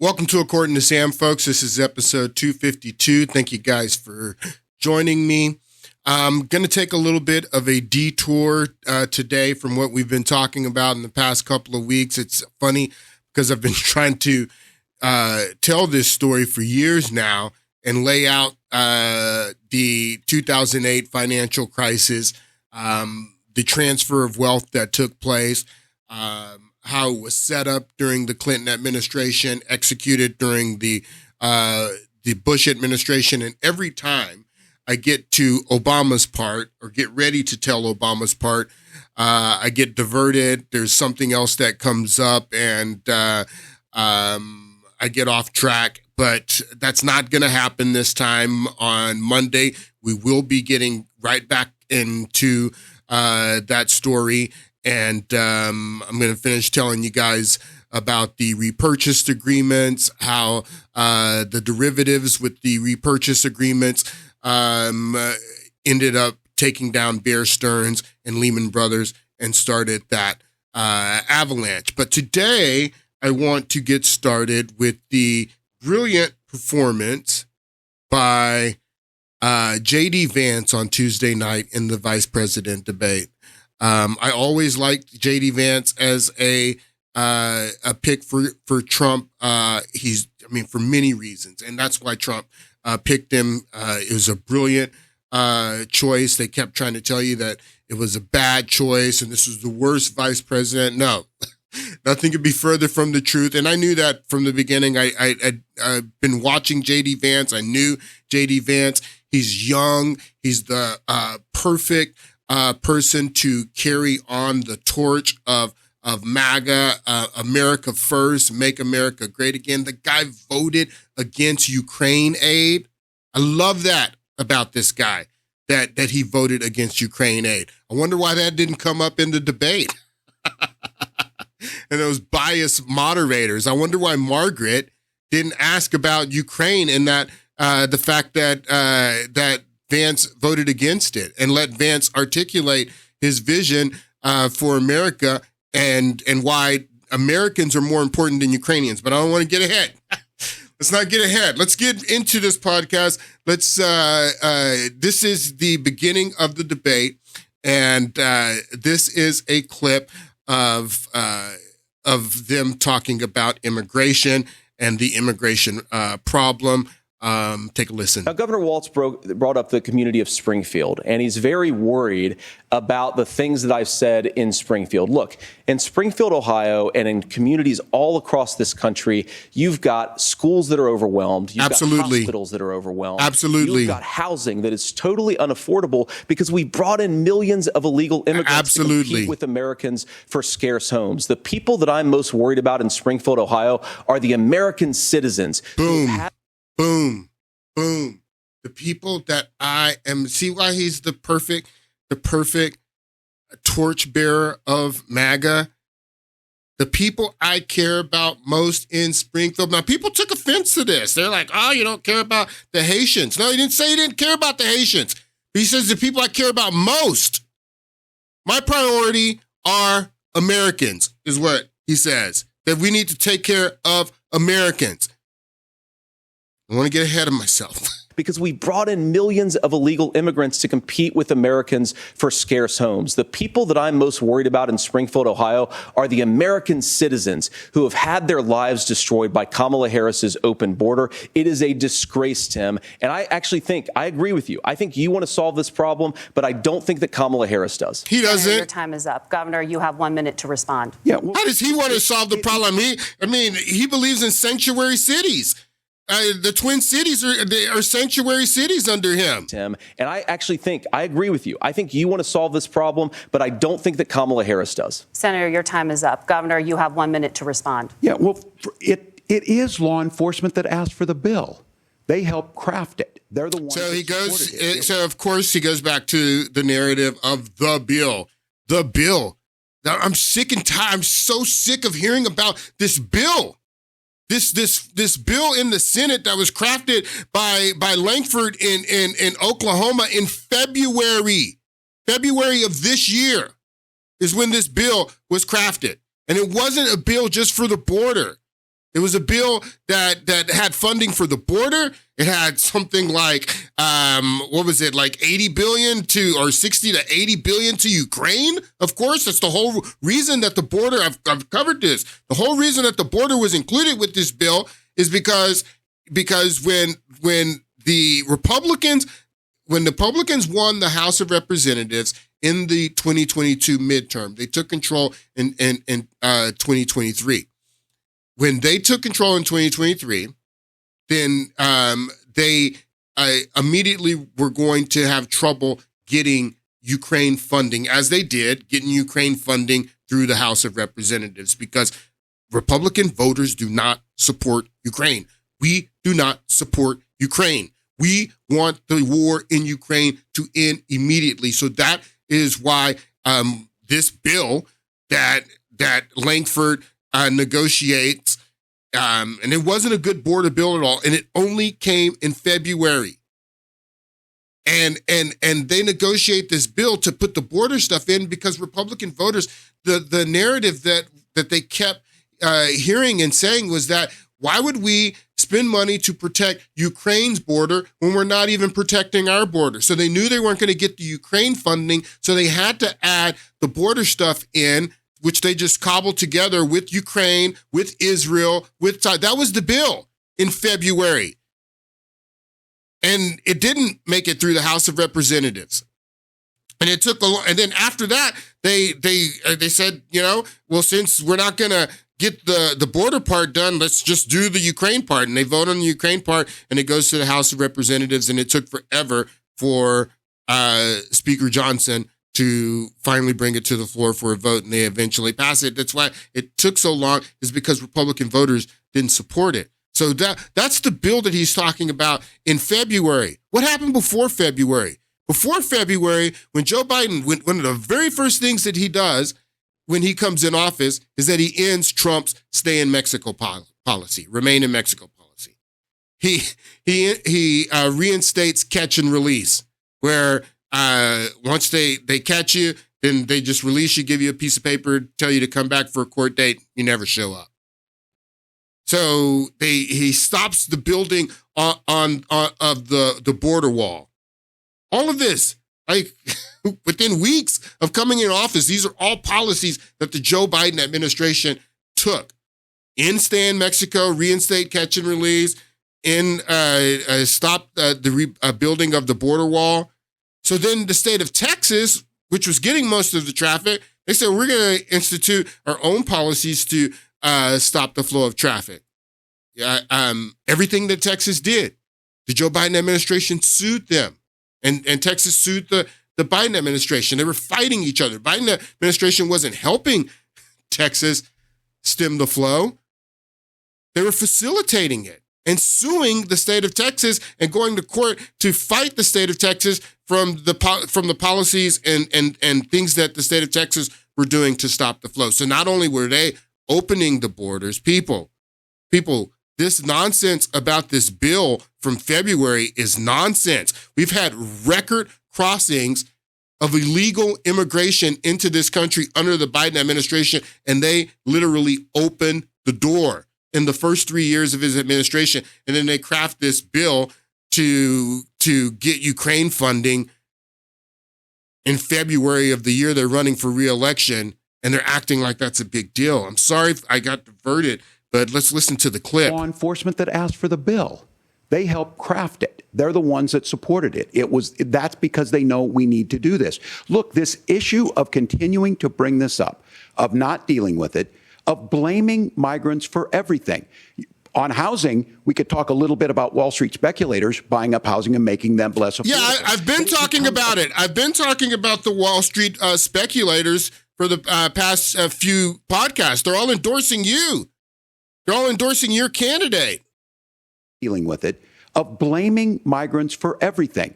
Welcome to According to Sam, folks. This is episode 252. Thank you guys for joining me. I'm going to take a little bit of a detour today from what we've been talking about in the past couple of weeks. It's funny because I've been trying to tell this story for years now and lay out the 2008 financial crisis, the transfer of wealth that took place, how it was set up during the Clinton administration, executed during the Bush administration. And every time I get to Obama's part or get ready to tell Obama's part, I get diverted. There's something else that comes up and I get off track. But that's not going to happen this time. On Monday, we will be getting right back into that story. And I'm going to finish telling you guys about the repurchase agreements, how the derivatives with the repurchase agreements ended up taking down Bear Stearns and Lehman Brothers and started that avalanche. But today, I want to get started with the brilliant performance by J.D. Vance on Tuesday night in the vice president debate. I always liked J.D. Vance as a pick for Trump. For many reasons, and that's why Trump picked him. It was a brilliant choice. They kept trying to tell you that it was a bad choice and this was the worst vice president. No, nothing could be further from the truth. And I knew that from the beginning. I'd been watching J.D. Vance. I knew J.D. Vance. He's young. He's the perfect person to carry on the torch of MAGA, America First, Make America Great Again. The guy voted against Ukraine aid. I love that about this guy, that he voted against Ukraine aid. I wonder why that didn't come up in the debate. And those biased moderators. I wonder why Margaret didn't ask about Ukraine and that the fact that Vance voted against it and let Vance articulate his vision for America and why Americans are more important than Ukrainians. But I don't want to get ahead. Let's not get ahead. Let's get into this podcast. This is the beginning of the debate, and this is a clip of them talking about immigration and the immigration problem. Take a listen. Now, Governor Walz brought up the community of Springfield, and he's very worried about the things that I've said in Springfield. Look, in Springfield, Ohio, and in communities all across this country, you've got schools that are overwhelmed. You've got hospitals that are overwhelmed. Absolutely. You've got housing that is totally unaffordable because we brought in millions of illegal immigrants to compete with Americans for scarce homes. The people that I'm most worried about in Springfield, Ohio, are the American citizens. Boom. Boom, boom. The people that I am, see why he's the perfect torchbearer of MAGA? The people I care about most in Springfield. Now, people took offense to this. They're like, oh, you don't care about the Haitians. No, he didn't say he didn't care about the Haitians. He says the people I care about most. My priority are Americans, is what he says. That we need to take care of Americans. I want to get ahead of myself. Because we brought in millions of illegal immigrants to compete with Americans for scarce homes. The people that I'm most worried about in Springfield, Ohio, are the American citizens who have had their lives destroyed by Kamala Harris's open border. It is a disgrace, Tim. And I actually think, I agree with you. I think you want to solve this problem, but I don't think that Kamala Harris does. He doesn't. Senator, your time is up. Governor, you have 1 minute to respond. Yeah. Well, how does he want to solve the problem? He believes in sanctuary cities. The Twin Cities are sanctuary cities under him. Tim, and I actually think, I agree with you. I think you want to solve this problem, but I don't think that Kamala Harris does. Senator, your time is up. Governor, you have 1 minute to respond. Yeah, well, it is law enforcement that asked for the bill. They helped craft it. They're the ones. So of course he goes back to the narrative of the bill. The bill. Now, I'm sick and tired. I'm so sick of hearing about this bill. This bill in the Senate that was crafted by Langford in Oklahoma in February of this year is when this bill was crafted. And it wasn't a bill just for the border. It was a bill that had funding for the border. It had something like, what was it, like 80 billion to, or 60 to 80 billion to Ukraine? Of course, that's the whole reason that the border, I've covered this. The whole reason that the border was included with this bill is because when the Republicans won the House of Representatives in the 2022 midterm, they took control in 2023. When they took control in 2023, then they immediately were going to have trouble getting Ukraine funding, as they did, getting Ukraine funding through the House of Representatives, because Republican voters do not support Ukraine. We do not support Ukraine. We want the war in Ukraine to end immediately. So that is why this bill that Lankford negotiates, and it wasn't a good border bill at all, and it only came in February. And they negotiate this bill to put the border stuff in because Republican voters, the narrative that they kept hearing and saying was that, why would we spend money to protect Ukraine's border when we're not even protecting our border? So they knew they weren't going to get the Ukraine funding, so they had to add the border stuff in, which they just cobbled together with Ukraine, with Israel, that was the bill in February. And it didn't make it through the House of Representatives. And it took and then after that, they said, well, since we're not going to get the border part done, let's just do the Ukraine part. And they vote on the Ukraine part, and it goes to the House of Representatives, and it took forever for Speaker Johnson to finally bring it to the floor for a vote, and they eventually pass it. That's why it took so long, is because Republican voters didn't support it. So that's the bill that he's talking about in February. What happened before February? Before February, when Joe Biden, one of the very first things that he does when he comes in office is that he ends Trump's stay in Mexico policy, remain in Mexico policy. He reinstates catch and release, where once they catch you, then they just release you, give you a piece of paper, tell you to come back for a court date. You never show up. So he stops the building of the border wall. All of this, like within weeks of coming in office, these are all policies that the Joe Biden administration took. Stay in Mexico, reinstate catch and release, stop the building of the border wall. So then the state of Texas, which was getting most of the traffic, they said, we're going to institute our own policies to stop the flow of traffic. Everything that Texas did, the Joe Biden administration sued them. And Texas sued the Biden administration. They were fighting each other. Biden administration wasn't helping Texas stem the flow. They were facilitating it and suing the state of Texas and going to court to fight the state of Texas from the policies and things that the state of Texas were doing to stop the flow. So not only were they opening the borders, people, this nonsense about this bill from February is nonsense. We've had record crossings of illegal immigration into this country under the Biden administration, and they literally opened the door in the first 3 years of his administration. And then they craft this bill to get Ukraine funding in February of the year they're running for re-election, and they're acting like that's a big deal. I'm sorry if I got diverted, but let's listen to the clip. Law enforcement that asked for the bill. They helped craft it. They're the ones that supported it. That's because they know we need to do this. Look, this issue of continuing to bring this up, of not dealing with it, of blaming migrants for everything. On housing, we could talk a little bit about Wall Street speculators buying up housing and making them less affordable. Yeah, I've been talking about it. I've been talking about the Wall Street speculators for the past few podcasts. They're all endorsing you. They're all endorsing your candidate. Dealing with it, of blaming migrants for everything.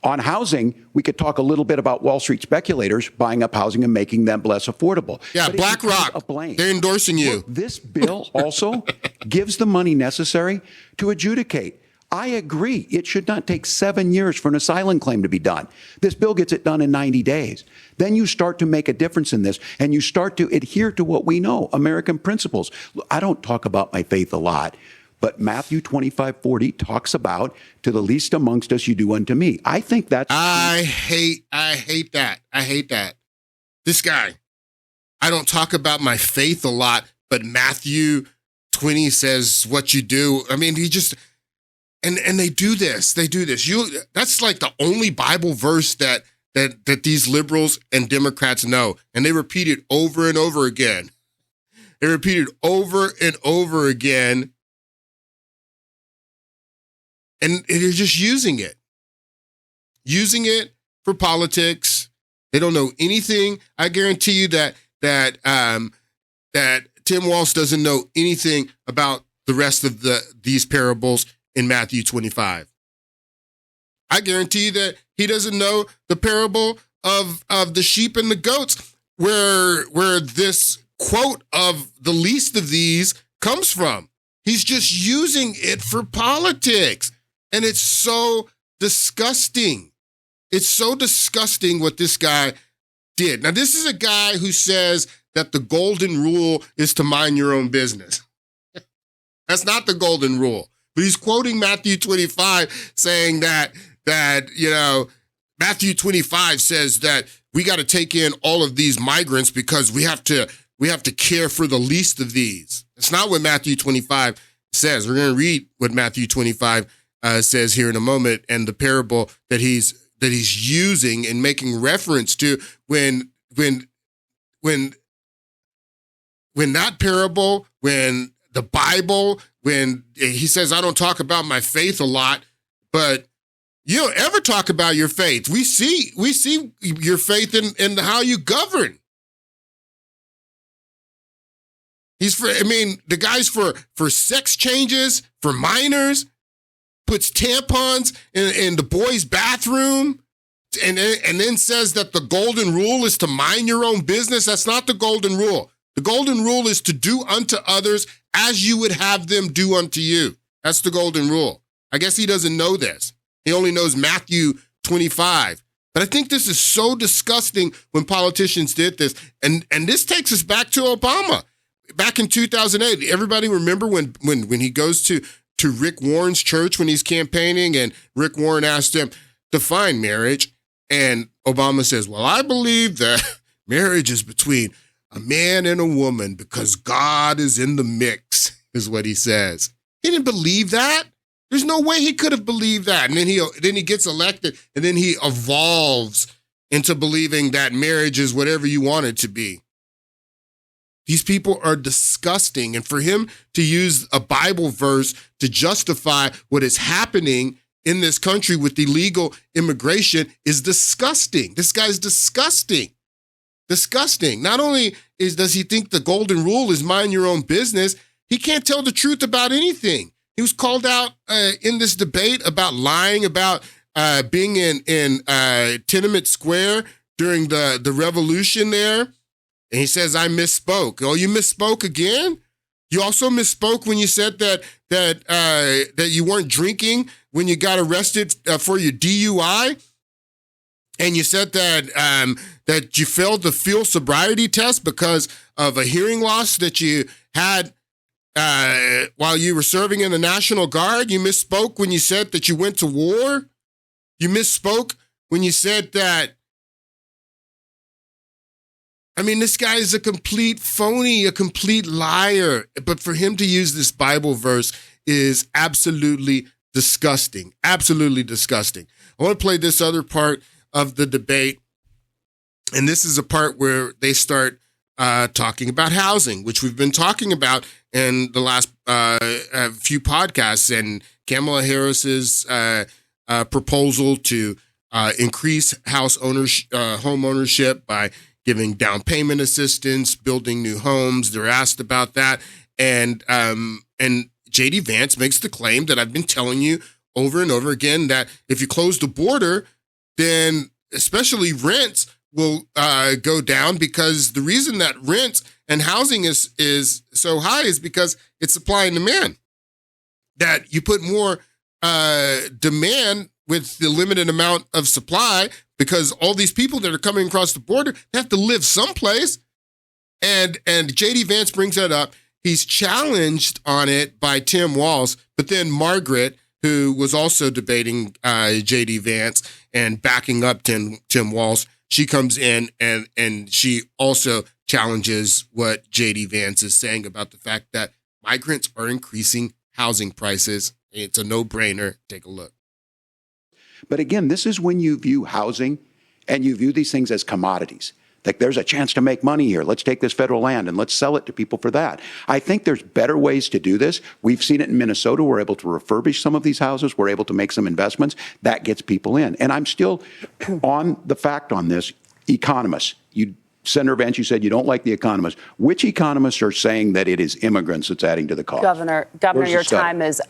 On housing, we could talk a little bit about Wall Street speculators buying up housing and making them less affordable. Yeah, BlackRock, they're endorsing you. Look, this bill also gives the money necessary to adjudicate I agree. It should not take 7 years for an asylum claim to be done. This bill gets it done in 90 days. Then you start to make a difference in this, and you start to adhere to what we know, American principles. I don't talk about my faith a lot, but Matthew 25:40 talks about, to the least amongst us, you do unto me. I think that's... I hate that. I hate that. This guy, I don't talk about my faith a lot, but Matthew 20 says what you do. I mean, he just... And they do this. They do this. That's like the only Bible verse that these liberals and Democrats know. And they repeat it over and over again. They repeat it over and over again. And they're just using it. Using it for politics. They don't know anything. I guarantee you that Tim Walsh doesn't know anything about the rest of these parables in Matthew 25. I guarantee you that he doesn't know the parable of the sheep and the goats, where this quote of the least of these comes from. He's just using it for politics. And it's so disgusting. It's so disgusting what this guy did. Now, this is a guy who says that the golden rule is to mind your own business. That's not the golden rule. But he's quoting Matthew 25, saying that Matthew 25 says that we got to take in all of these migrants because we have to care for the least of these. It's not what Matthew 25 says. We're going to read what Matthew 25 says here in a moment, and the parable that he's using and making reference to when that parable, when the Bible, when he says, I don't talk about my faith a lot, but you don't ever talk about your faith. We see your faith in how you govern. The guy's for sex changes, for minors, puts tampons in the boys' bathroom, and then says that the golden rule is to mind your own business. That's not the golden rule. The golden rule is to do unto others as you would have them do unto you. That's the golden rule. I guess he doesn't know this. He only knows Matthew 25. But I think this is so disgusting when politicians did this. And this takes us back to Obama. Back in 2008, everybody remember when he goes to Rick Warren's church when he's campaigning, and Rick Warren asked him, define marriage. And Obama says, well, I believe that marriage is between a man and a woman because God is in the mix, is what he says. He didn't believe that. There's no way he could have believed that. And then he gets elected, and then he evolves into believing that marriage is whatever you want it to be. These people are disgusting. And for him to use a Bible verse to justify what is happening in this country with illegal immigration is disgusting. This guy's disgusting. Disgusting. Not only does he think the golden rule is mind your own business, he can't tell the truth about anything. He was called out in this debate about lying about being in Tiananmen Square during the revolution there. And he says, I misspoke. Oh, you misspoke again? You also misspoke when you said that you weren't drinking when you got arrested for your DUI. And you said that you failed the field sobriety test because of a hearing loss that you had while you were serving in the National Guard. You misspoke when you said that you went to war. You misspoke when you said that. I mean, this guy is a complete phony, a complete liar. But for him to use this Bible verse is absolutely disgusting. Absolutely disgusting. I want to play this other part of the debate. And this is a part where they start talking about housing, which we've been talking about in the last few podcasts, and Kamala Harris's proposal to increase home ownership by giving down payment assistance, building new homes. They're asked about that. And J.D. Vance makes the claim that I've been telling you over and over again, that if you close the border, then especially rents will go down, because the reason that rents and housing is so high is because it's supply and demand. That you put more demand with the limited amount of supply, because all these people that are coming across the border, they have to live someplace. And J.D. Vance brings that up. He's challenged on it by Tim Walz, but then Margaret, who was also debating J.D. Vance and backing up Tim Walz, she comes in and she also challenges what J.D. Vance is saying about the fact that migrants are increasing housing prices. It's a no-brainer. Take a look. But again, this is when you view housing and you view these things as commodities. Like, there's a chance to make money here. Let's take this federal land and let's sell it to people for that. I think there's better ways to do this. We've seen it in Minnesota. We're able to refurbish some of these houses. We're able to make some investments. That gets people in. And I'm still on the fact on this. Economists, Senator Vance, you said you don't like the economists. Which economists are saying that it is immigrants that's adding to the cost? Governor, your time is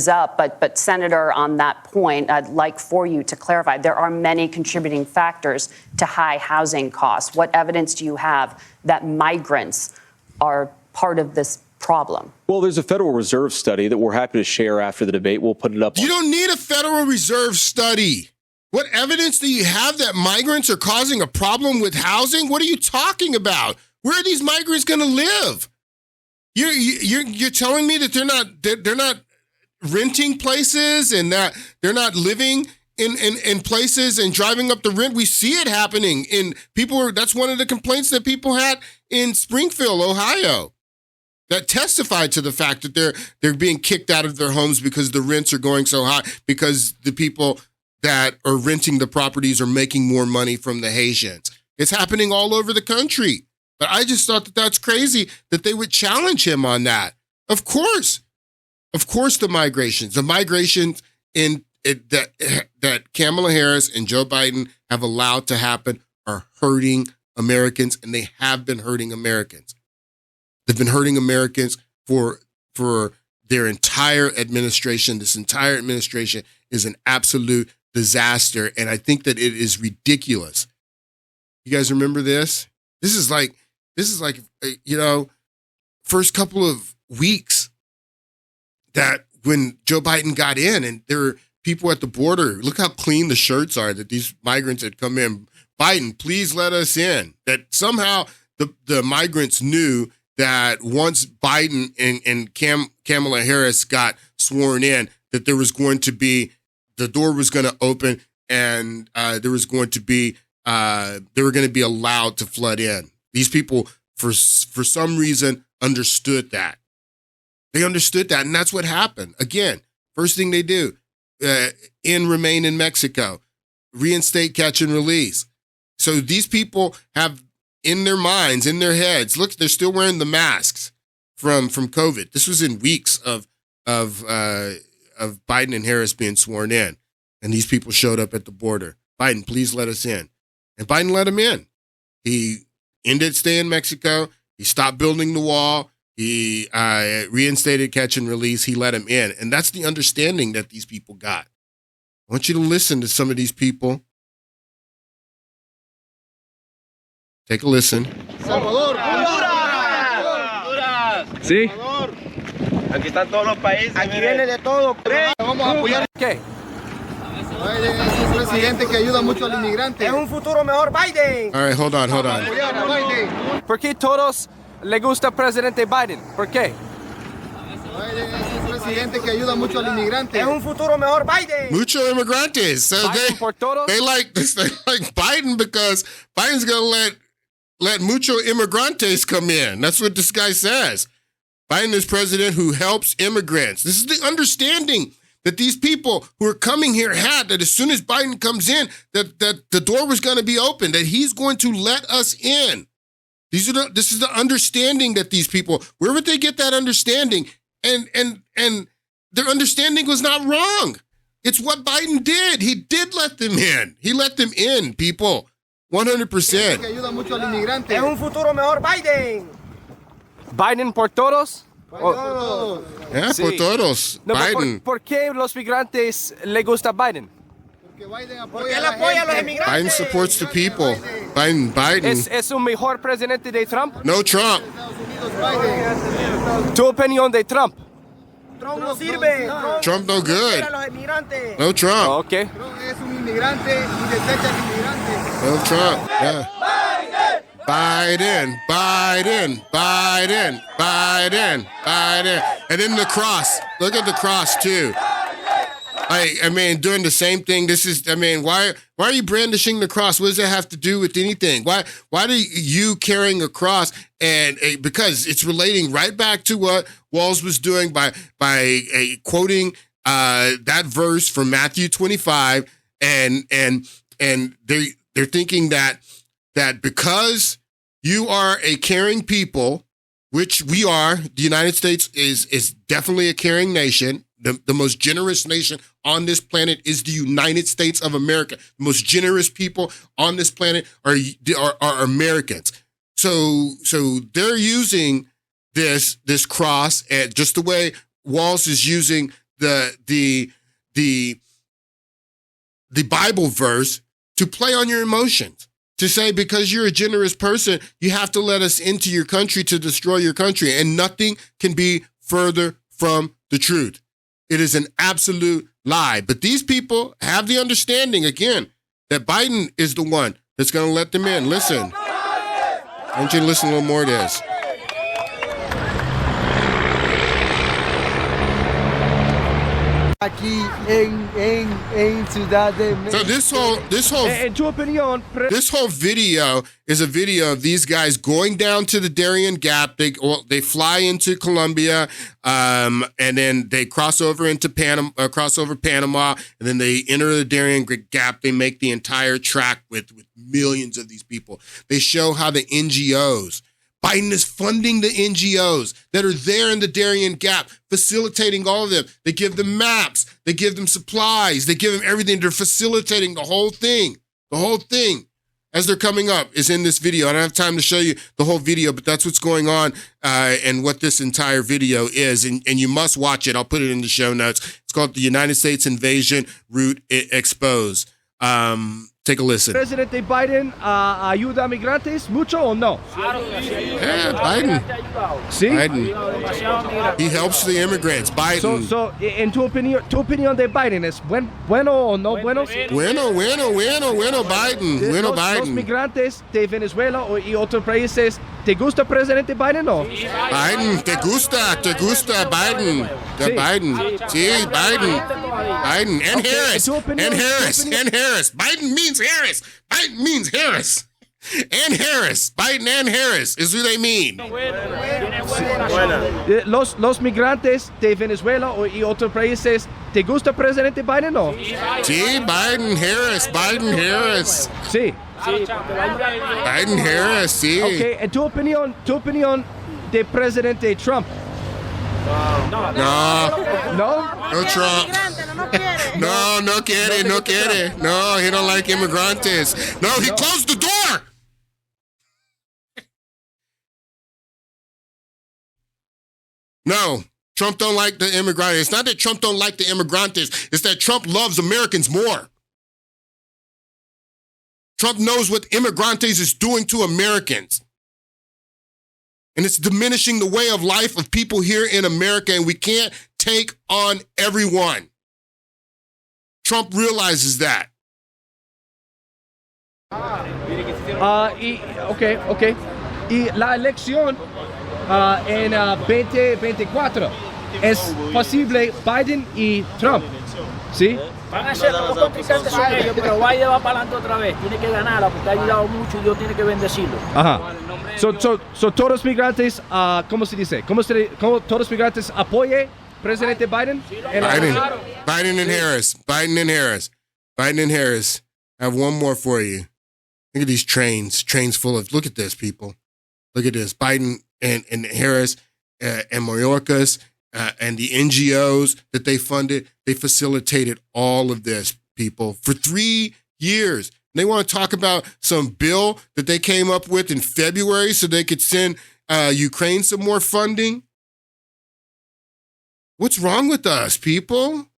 up. But Senator, on that point, I'd like for you to clarify. There are many contributing factors to high housing costs. What evidence do you have that migrants are part of this problem? Well, there's a Federal Reserve study that we're happy to share after the debate. We'll put it up. You don't need a Federal Reserve study. What evidence do you have that migrants are causing a problem with housing? What are you talking about? Where are these migrants going to live? You're telling me that they're not renting places and that they're not living in places and driving up the rent? We see it happening that's one of the complaints that people had in Springfield, Ohio, that testified to the fact that they're being kicked out of their homes because the rents are going so high, because the people that are renting the properties are making more money from the Haitians. It's happening all over the country. But I just thought that that's crazy that they would challenge him on that. Of course, the migrations that Kamala Harris and Joe Biden have allowed to happen are hurting Americans, and they have been hurting Americans. They've been hurting Americans for their entire administration. This entire administration is an absolute disaster, and I think that it is ridiculous. You guys remember this? This is like first couple of weeks that when Joe Biden got in, and there were people at the border. Look how clean the shirts are that these migrants had come in. Biden, please let us in. That somehow the migrants knew that once Biden and Kamala Harris got sworn in, that there was going to be, the door was going to open, and they were going to be allowed to flood in. These people, for some reason, understood that. They understood that, and that's what happened. Again, first thing they do, remain in Mexico, reinstate catch and release. So these people have in their minds, in their heads, look, they're still wearing the masks from COVID. This was in weeks of Biden and Harris being sworn in, and these people showed up at the border. Biden, please let us in. And Biden let them in. He ended stay in Mexico. He stopped building the wall. He reinstated catch and release. He let them in. And that's the understanding that these people got. I want you to listen to some of these people. Take a listen. Salvador, Sí. aquí están todos los países. Aquí viene de todo. Vamos a apoyar. ¿Qué? Es un presidente que ayuda mucho al inmigrante. Es un futuro mejor, Biden. All right, hold on. Apoyar a Biden. ¿Por qué todos le gusta presidente Biden? ¿Por qué? Biden es un presidente que ayuda mucho al inmigrante. Es un futuro mejor, Biden. Mucho immigrantes. So Biden por todos. they like Biden because Biden's going to let mucho immigrantes come in. That's what this guy says. Biden is president who helps immigrants. This is the understanding that these people who are coming here had, that as soon as Biden comes in, that the door was going to be open, that he's going to let us in. This is the understanding that these people, where would they get that understanding? And their understanding was not wrong. It's what Biden did. He did let them in. He let them in, people. 100%. Que ayuda mucho al inmigrante. Es un futuro mejor, Biden. Biden por todos. Yeah, Sí. por todos. No, Biden. ¿por qué los migrantes le gusta Biden? Porque Biden apoya a los inmigrantes. Biden supports the people. Biden. ¿Es un mejor presidente de Trump? No Trump. Estados Unidos, Biden. Tu opinión de Trump. Trump no sirve. Trump no good. No Trump. Okay. Trump es un inmigrante y desecha al inmigrante. No Trump. Yeah. Biden, Biden, Biden, Biden, Biden. And then the cross. Look at the cross too. I mean, doing the same thing. This is, I mean, why are you brandishing the cross? What does that have to do with anything? Why do you carrying a cross? And because it's relating right back to what Walls was doing by quoting that verse from Matthew 25, and they're thinking that because you are a caring people, which we are, the United States is definitely a caring nation. The most generous nation on this planet is the United States of America. The most generous people on this planet are Americans. So they're using this cross, and just the way Walls is using the Bible verse to play on your emotions. To say, because you're a generous person, you have to let us into your country to destroy your country. And nothing can be further from the truth. It is an absolute lie. But these people have the understanding, again, that Biden is the one that's going to let them in. Listen. I want you to listen a little more to this. Aquí en Ciudad de México. So this whole video is a video of these guys going down to the Darien Gap. They fly into Colombia, and then they cross over into Panama, and then they enter the Darien Gap. They make the entire track with millions of these people. They show how the NGOs. Biden is funding the NGOs that are there in the Darien Gap, facilitating all of them. They give them maps. They give them supplies. They give them everything. They're facilitating the whole thing. The whole thing, as they're coming up, is in this video. I don't have time to show you the whole video, but that's what's going on and what this entire video is. And you must watch it. I'll put it in the show notes. It's called The United States Invasion Route Exposed. Take a listen. Presidente Biden ayuda a migrantes mucho o no? Yeah, Biden. Sí. Biden. He helps the immigrants. Biden. So, en tu opinión de Biden es bueno o no bueno? Bueno, Biden. Biden. Los migrantes de Venezuela y otros países, ¿te gusta Presidente Biden o no? Biden, te gusta Biden. Biden. Sí, Biden. Biden. And Harris. Biden means Harris. Biden means Harris. And Harris. Biden and Harris is who they mean. Los migrantes de Venezuela y otros países, ¿te gusta Presidente Biden o no? Sí, Biden, Harris. Sí. Biden, Harris, sí. Okay, en tu opinión de Presidente Trump. No. No Trump. No quiere. No, he don't like immigrantes. No, he closed the door. No, Trump don't like the immigrantes. It's not that Trump don't like the immigrantes. It's that Trump loves Americans more. Trump knows what immigrantes is doing to Americans. And it's diminishing the way of life of people here in America, and we can't take on everyone. Trump realizes that. Okay. Y la elección en 2024 es posible Biden y Trump, ¿sí? Van a ser los contrincantes son ellos, pero Biden va para adelante otra vez. Tiene que ganarla porque ha ayudado mucho y Dios tiene que bendecirlo. Ajá. So todos los migrantes, ¿cómo se dice? ¿Cómo todos los migrantes apoyen Presidente Biden? Biden and Harris. I have one more for you. Look at these trains full of, look at this, people. Look at this. Biden and Harris and Mayorkas and the NGOs that they funded, they facilitated all of this, people, for 3 years. And they want to talk about some bill that they came up with in February so they could send Ukraine some more funding. What's wrong with us, people?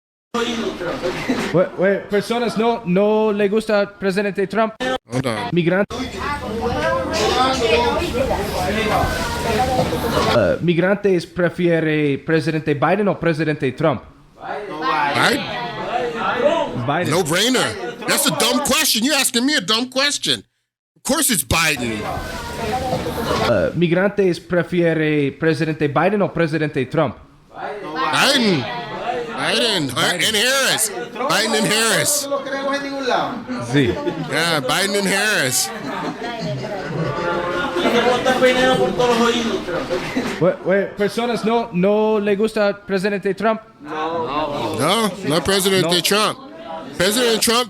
Personas no le gusta Presidente Trump. Hold on. Migrantes. ¿Migrantes prefiere presidente Biden o presidente Trump? Biden. Biden. No brainer. That's a dumb question. You're asking me a dumb question. Of course it's Biden. ¿Migrantes prefiere presidente Biden o presidente Trump? Biden. And Harris. Biden and Harris. Sí. Yeah, Biden and Harris. Personas no le gusta presidente Trump? No President Trump.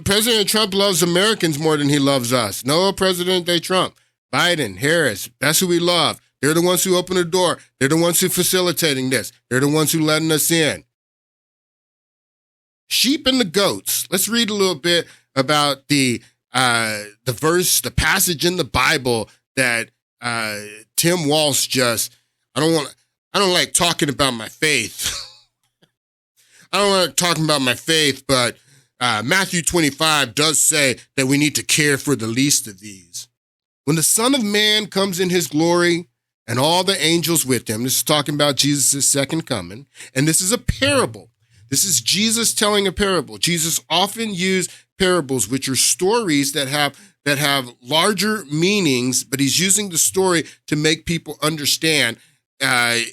President Trump loves Americans more than he loves us. No President Trump. Biden, Harris, that's who we love. They're the ones who open the door. They're the ones who facilitating this. They're the ones who letting us in. Sheep and the goats. Let's read a little bit about the verse, the passage in the Bible that Tim Walsh just. I don't like talking about my faith. I don't like talking about my faith, but Matthew 25 does say that we need to care for the least of these. When the Son of Man comes in his glory and all the angels with him, this is talking about Jesus' second coming, and this is a parable. This is Jesus telling a parable. Jesus often used parables, which are stories that have larger meanings, but he's using the story to make people understand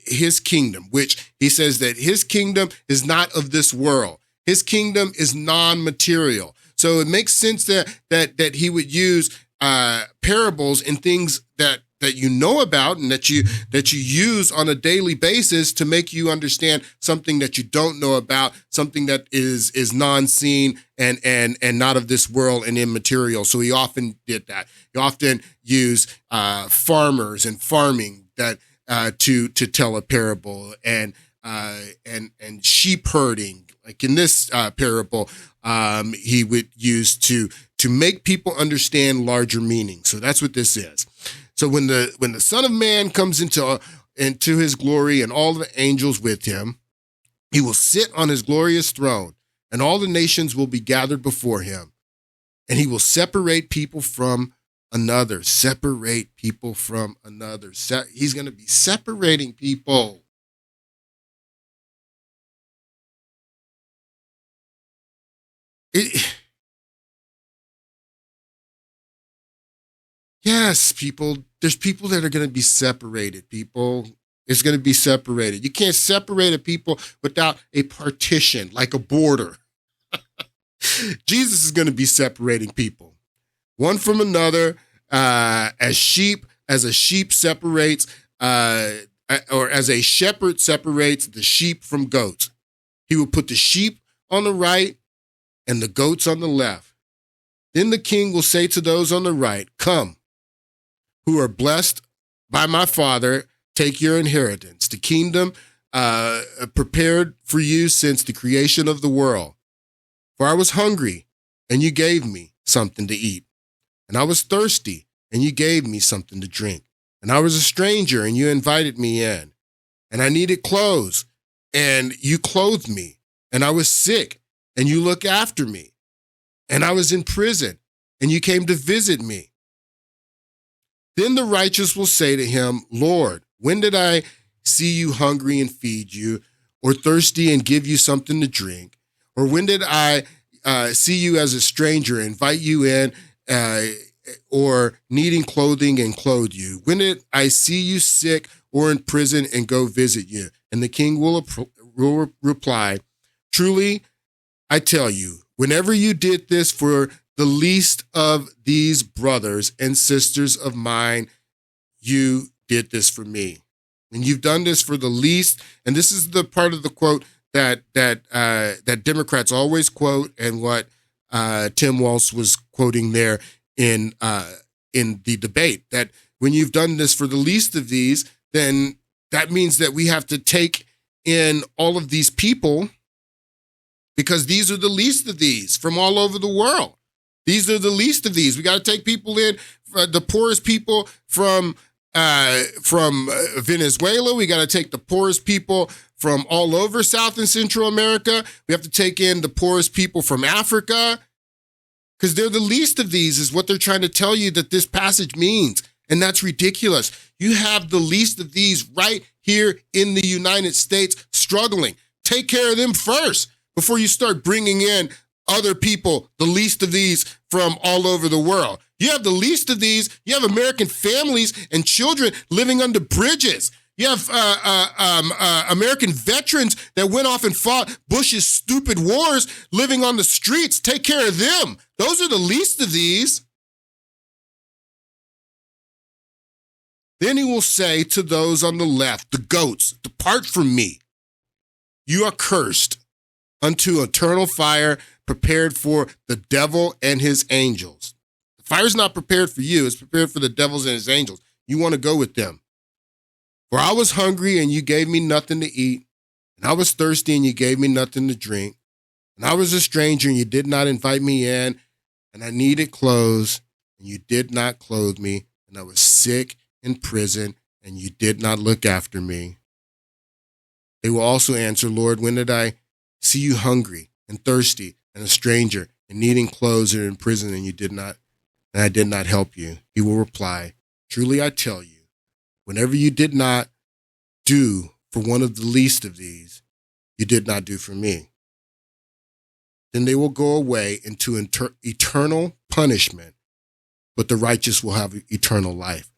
his kingdom, which he says that his kingdom is not of this world. His kingdom is non-material. So it makes sense that he would use parables and things that you know about and that you use on a daily basis to make you understand something that you don't know about, something that is non-seen and not of this world and immaterial. So he often did that. He often used farmers and farming that to tell a parable and sheep herding. Like in this parable, he would use to make people understand larger meaning. So that's what this is. So when the Son of Man comes into his glory and all the angels with him, he will sit on his glorious throne, and all the nations will be gathered before him, and he will separate people from another. Separate people from another. He's going to be separating people. Yes, people. There's people that are going to be separated. People is going to be separated. You can't separate a people without a partition, like a border. Jesus is going to be separating people, one from another, as a sheep separates, or as a shepherd separates the sheep from goats. He will put the sheep on the right and the goats on the left. Then the king will say to those on the right, "Come, who are blessed by my Father, take your inheritance, the kingdom prepared for you since the creation of the world. For I was hungry, and you gave me something to eat. And I was thirsty, and you gave me something to drink. And I was a stranger, and you invited me in. And I needed clothes, and you clothed me. And I was sick, and you looked after me. And I was in prison, and you came to visit me." Then the righteous will say to him, "Lord, when did I see you hungry and feed you, or thirsty and give you something to drink? Or when did I see you as a stranger, invite you in, or needing clothing and clothe you? When did I see you sick or in prison and go visit you?" And the king will reply, "Truly, I tell you, whenever you did this for the least of these brothers and sisters of mine, you did this for me." And you've done this for the least. And this is the part of the quote that Democrats always quote, and what Tim Walsh was quoting there in the debate, that when you've done this for the least of these, then that means that we have to take in all of these people, because these are the least of these from all over the world. These are the least of these. We got to take people in, the poorest people from Venezuela. We got to take the poorest people from all over South and Central America. We have to take in the poorest people from Africa, because they're the least of these is what they're trying to tell you that this passage means. And that's ridiculous. You have the least of these right here in the United States struggling. Take care of them first before you start bringing in other people, the least of these from all over the world. You have the least of these. You have American families and children living under bridges. You have American veterans that went off and fought Bush's stupid wars living on the streets. Take care of them. Those are the least of these. Then he will say to those on the left, the goats, depart from me. You are cursed unto eternal fire prepared for the devil and his angels. The fire's not prepared for you. It's prepared for the devils and his angels. You want to go with them. For I was hungry and you gave me nothing to eat. And I was thirsty and you gave me nothing to drink. And I was a stranger and you did not invite me in. And I needed clothes and you did not clothe me. And I was sick in prison and you did not look after me. They will also answer, Lord, when did I see you hungry and thirsty and a stranger and needing clothes and in prison and I did not help you? He will reply, truly I tell you, whenever you did not do for one of the least of these, you did not do for me. Then they will go away into eternal punishment, but the righteous will have eternal life.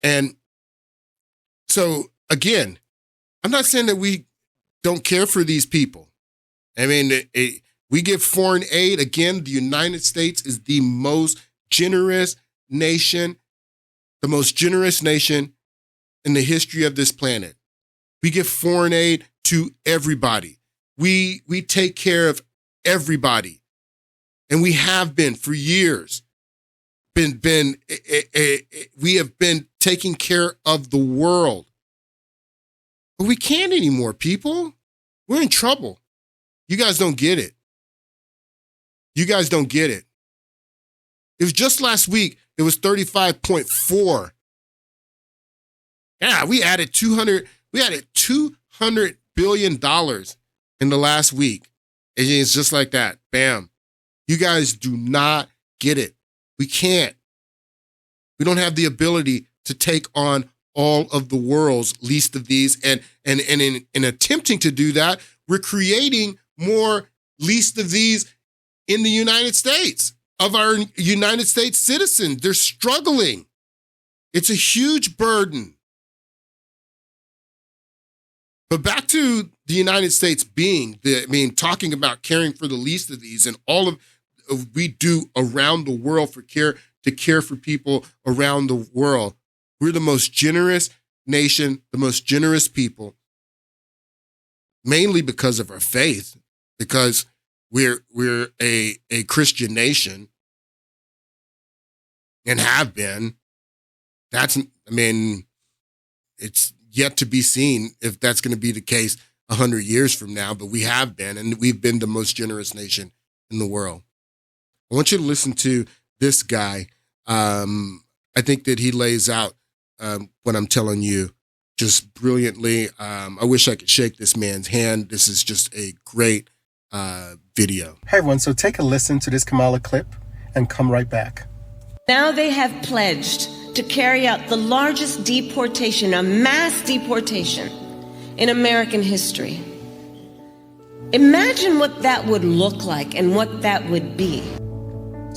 And so, again, I'm not saying that we don't care for these people. I mean, we give foreign aid. Again, the United States is the most generous nation, in the history of this planet. We give foreign aid to everybody. We take care of everybody. And we have been for years. We have been taking care of the world. But we can't anymore, people. We're in trouble. You guys don't get it. You guys don't get it. It was just last week, it was 35.4. Yeah, we added $200 billion in the last week. And it's just like that. Bam. You guys do not get it. We can't. We don't have the ability to take on all of the world's least of these. And in attempting to do that, we're creating more least of these in the United States, of our United States citizens. They're struggling. It's a huge burden. But back to the United States talking about caring for the least of these and all of we do around the world to care for people around the world. We're the most generous nation, the most generous people, mainly because of our faith, because we're a Christian nation and have been. It's yet to be seen if that's going to be the case 100 years from now, but we have been, and we've been the most generous nation in the world. I want you to listen to this guy. I think that he lays out what I'm telling you just brilliantly. I wish I could shake this man's hand. This is just a great video. Hey everyone, so take a listen to this Kamala clip and come right back. Now they have pledged to carry out the largest deportation, a mass deportation in American history. Imagine what that would look like and what that would be.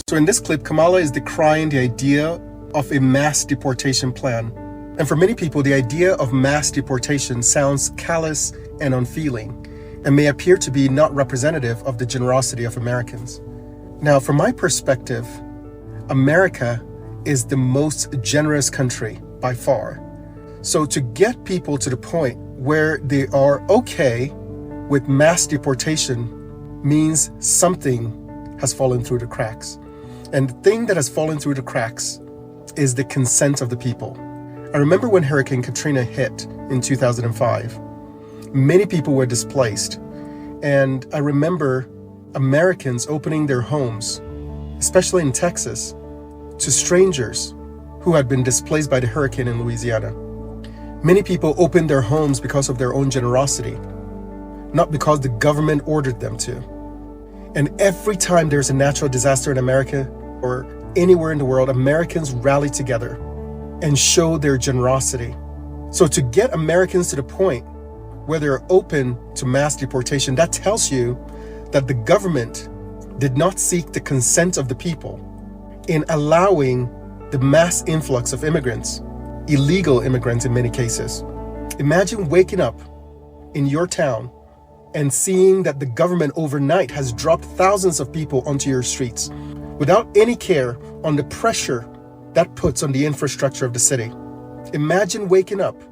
So in this clip, Kamala is decrying the idea of a mass deportation plan. And for many people, the idea of mass deportation sounds callous and unfeeling and may appear to be not representative of the generosity of Americans. Now, from my perspective, America is the most generous country by far. So to get people to the point where they are okay with mass deportation means something has fallen through the cracks. And the thing that has fallen through the cracks is the consent of the people. I remember when Hurricane Katrina hit in 2005, many people were displaced. And I remember Americans opening their homes, especially in Texas, to strangers who had been displaced by the hurricane in Louisiana. Many people opened their homes because of their own generosity, not because the government ordered them to. And every time there's a natural disaster in America or anywhere in the world, Americans rally together and show their generosity. So to get Americans to the point where they're open to mass deportation, that tells you that the government did not seek the consent of the people in allowing the mass influx of immigrants, illegal immigrants in many cases. Imagine waking up in your town and seeing that the government overnight has dropped thousands of people onto your streets without any care on the pressure that puts on the infrastructure of the city. Imagine waking up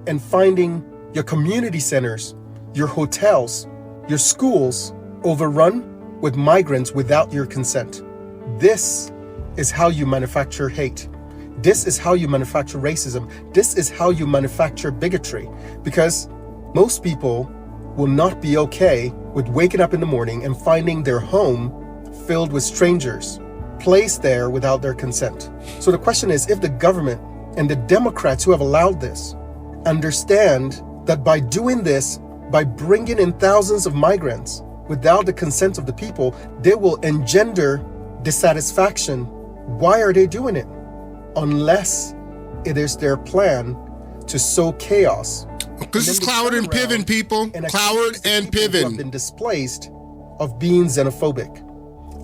and finding your community centers, your hotels, your schools overrun with migrants without your consent. This is how you manufacture hate. This is how you manufacture racism. This is how you manufacture bigotry, because most people will not be okay with waking up in the morning and finding their home filled with strangers, placed there without their consent. So the question is, if the government and the Democrats who have allowed this understand that by doing this, by bringing in thousands of migrants without the consent of the people, they will engender dissatisfaction. Why are they doing it? Unless it is their plan to sow chaos. Because it's Cloward and Piven, people. Cloward and Piven. Who have been displaced of being xenophobic.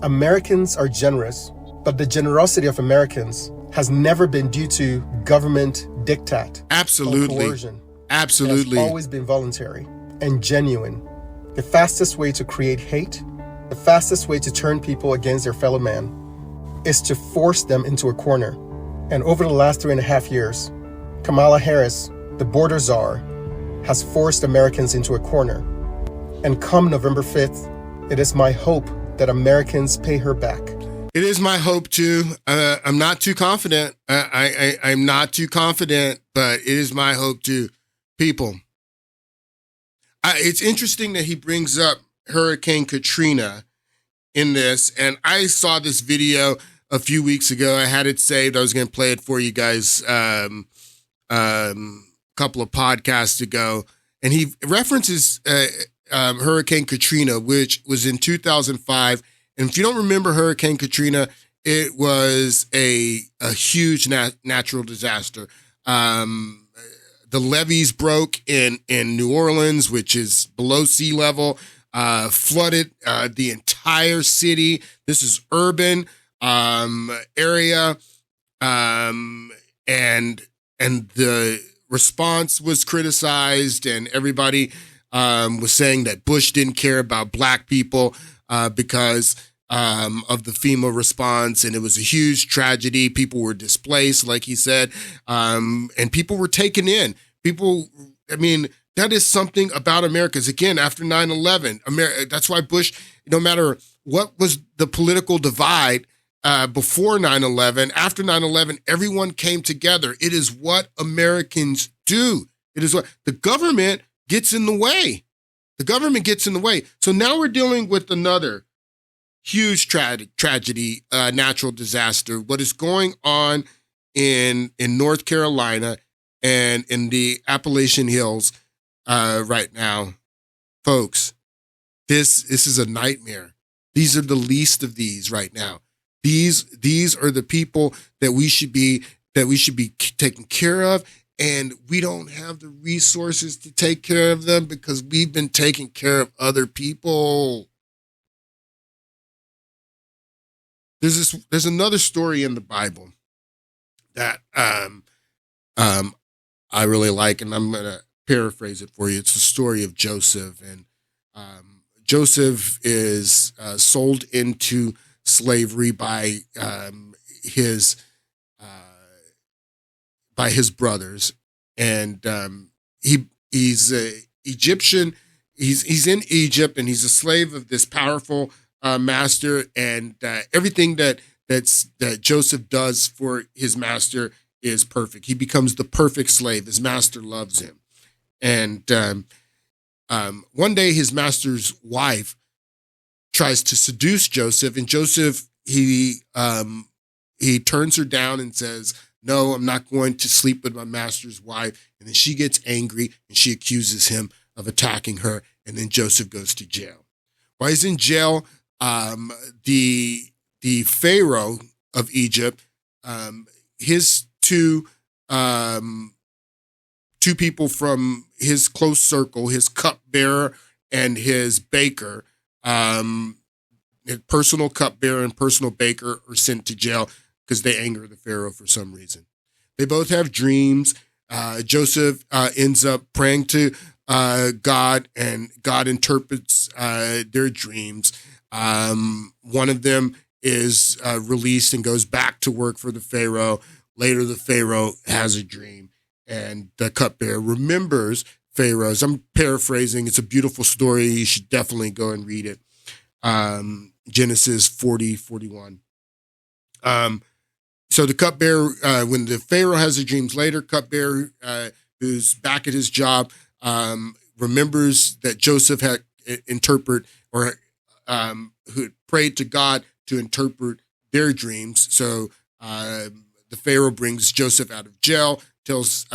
Americans are generous, but the generosity of Americans has never been due to government diktat. Absolutely. Or coercion. Absolutely. It has always been voluntary and genuine. The fastest way to create hate, the fastest way to turn people against their fellow man, is to force them into a corner. And over the last 3.5 years, Kamala Harris, the border czar, has forced Americans into a corner. And come November 5th, it is my hope that Americans pay her back. It is my hope too. I'm not too confident. I'm not too confident, but it is my hope too. People, it's interesting that he brings up Hurricane Katrina in this, and I saw this video a few weeks ago. I had it saved. I was going to play it for you guys a couple of podcasts ago, and he references Hurricane Katrina, which was in 2005. And if you don't remember Hurricane Katrina, it was a huge natural disaster. The levees broke in New Orleans, which is below sea level, flooded the entire city. This is urban area, and the response was criticized, and everybody was saying that Bush didn't care about black people because of the FEMA response, and it was a huge tragedy. People were displaced, like he said, and people were taken in. People, I mean, that is something about Americans. Again, after 9/11, that's why Bush, no matter what was the political divide before 9/11, after 9/11, everyone came together. It is what Americans do. It is what the government gets in the way. The government gets in the way. So now we're dealing with another huge tragedy, natural disaster. What is going on in North Carolina and in the Appalachian Hills right now, folks, this is a nightmare. These are the least of these right now. These are the people that we should be taking care of, and we don't have the resources to take care of them because we've been taking care of other people. There's another story in the Bible that I really like, and I'm going to paraphrase it for you. It's the story of Joseph, and Joseph is sold into slavery by his brothers, and he's Egyptian. He's in Egypt, and he's a slave of this powerful master, and everything that Joseph does for his master is perfect. He becomes the perfect slave. His master loves him, and one day his master's wife tries to seduce Joseph, and Joseph he turns her down and says, "No, I'm not going to sleep with my master's wife." And then she gets angry and she accuses him of attacking her, and then Joseph goes to jail. While he's in jail, the Pharaoh of Egypt, his two people from his close circle, his cupbearer and his baker, his personal cupbearer and personal baker, are sent to jail because they anger the Pharaoh for some reason. They both have dreams. Joseph ends up praying to God, and God interprets their dreams. One of them is released and goes back to work for the Pharaoh. Later, the Pharaoh has a dream, and the cupbearer remembers Pharaoh's. I'm paraphrasing. It's a beautiful story. You should definitely go and read it. Genesis 40:41. So the cupbearer, when the Pharaoh has the dreams later, cupbearer, who's back at his job, remembers that Joseph had interpret or who prayed to God to interpret their dreams. So the Pharaoh brings Joseph out of jail, tells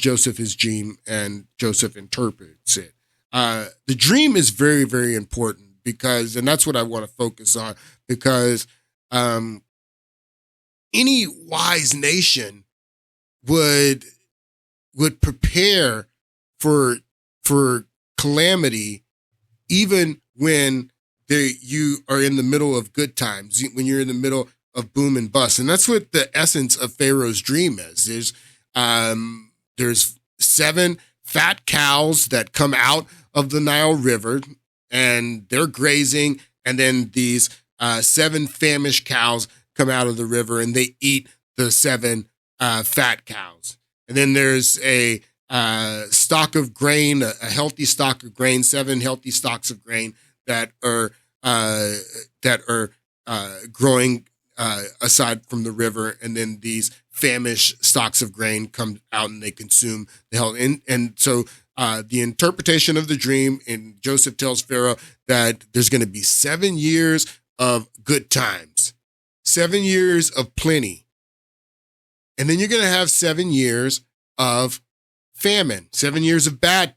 Joseph his dream, and Joseph interprets it. The dream is very, very important because, and that's what I want to focus on, because any wise nation would prepare for calamity, even when you are in the middle of good times, when you're in the middle of boom and bust. And that's what the essence of Pharaoh's dream is. There's 7 fat cows that come out of the Nile River, and they're grazing, and then these 7 famished cows come out of the river, and they eat the 7 fat cows. And then there's a stock of grain, a healthy stock of grain, 7 healthy stalks of grain that are growing aside from the river, and then these famished stalks of grain come out and they consume the health. And so the interpretation of the dream, and Joseph tells Pharaoh that there's going to be 7 years of good times, 7 years of plenty, and then you're going to have 7 years of famine, 7 years of bad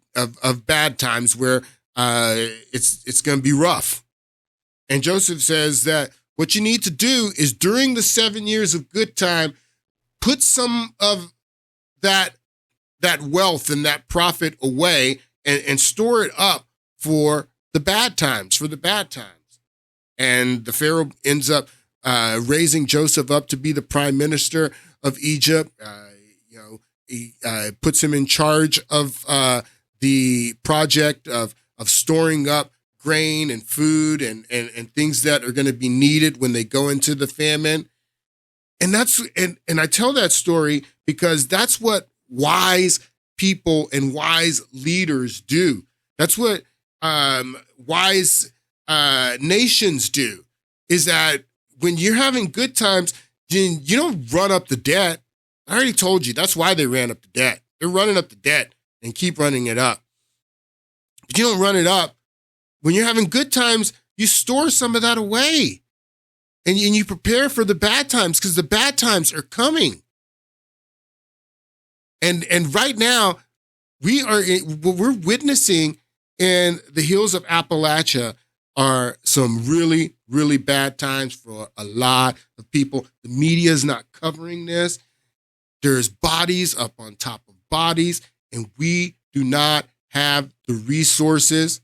times where it's going to be rough. And Joseph says that what you need to do is during the 7 years of good time, put some of that wealth and that profit away and store it up for the bad times, And the Pharaoh ends up raising Joseph up to be the prime minister of Egypt. He puts him in charge of the project of storing up grain and food and things that are going to be needed when they go into the famine. And I tell that story because that's what wise people and wise leaders do. That's what wise nations do, is that when you're having good times, you don't run up the debt. I already told you, that's why they ran up the debt. They're running up the debt and keep running it up. But you don't run it up. When you're having good times, you store some of that away. And you prepare for the bad times, because the bad times are coming. And right now, what we're witnessing in the hills of Appalachia are some really, really bad times for a lot of people. The media is not covering this. There's bodies up on top of bodies, and we do not have the resources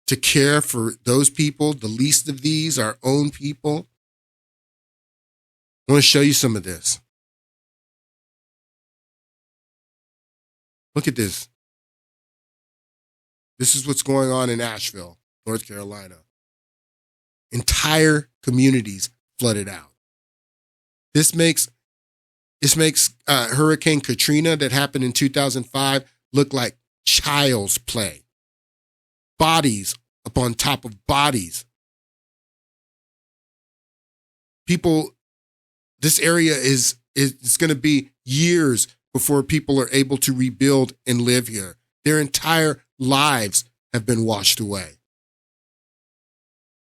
to care for those people, the least of these, our own people. I want to show you some of this. Look at this. This is what's going on in Asheville, North Carolina. Entire communities flooded out. This makes Hurricane Katrina that happened in 2005 look like child's play. Bodies upon top of bodies. People, this area is going to be years before people are able to rebuild and live here. Their entire lives have been washed away.